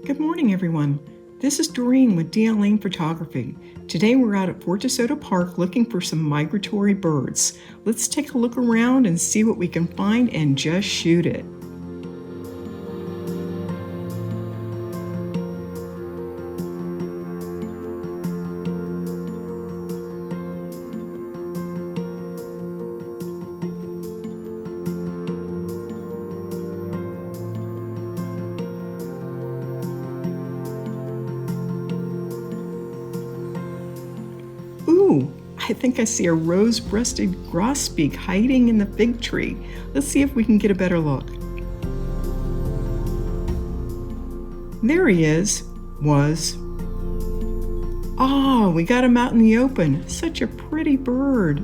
Good morning, everyone. This is Doreen with DL Lane Photography. Today we're out at Fort DeSoto Park looking for some migratory birds. Let's take a look around and see what we can find and just shoot it. Ooh, I think I see a rose-breasted grosbeak hiding in the fig tree. Let's see if we can get a better look. There he is. Ah, we got him out in the open. Such a pretty bird.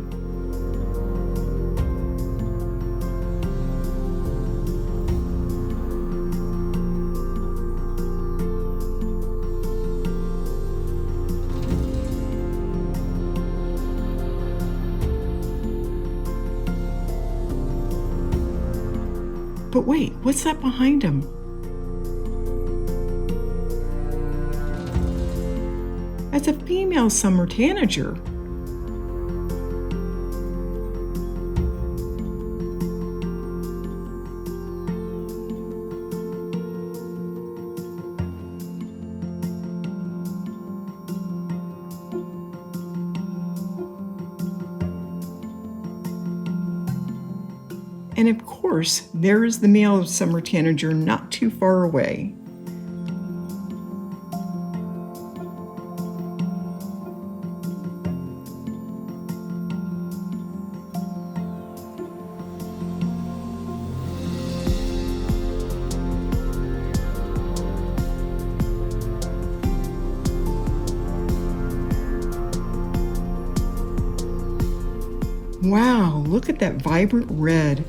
But wait, what's that behind him? That's a female summer tanager. And of course, there is the male summer tanager not too far away. Wow, look at that vibrant red.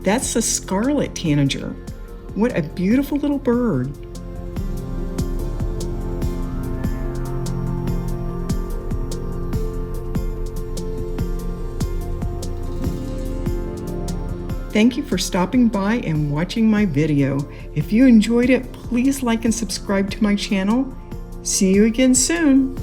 That's the scarlet tanager. What a beautiful little bird. Thank you for stopping by and watching my video. If you enjoyed it, please like and subscribe to my channel. See you again soon.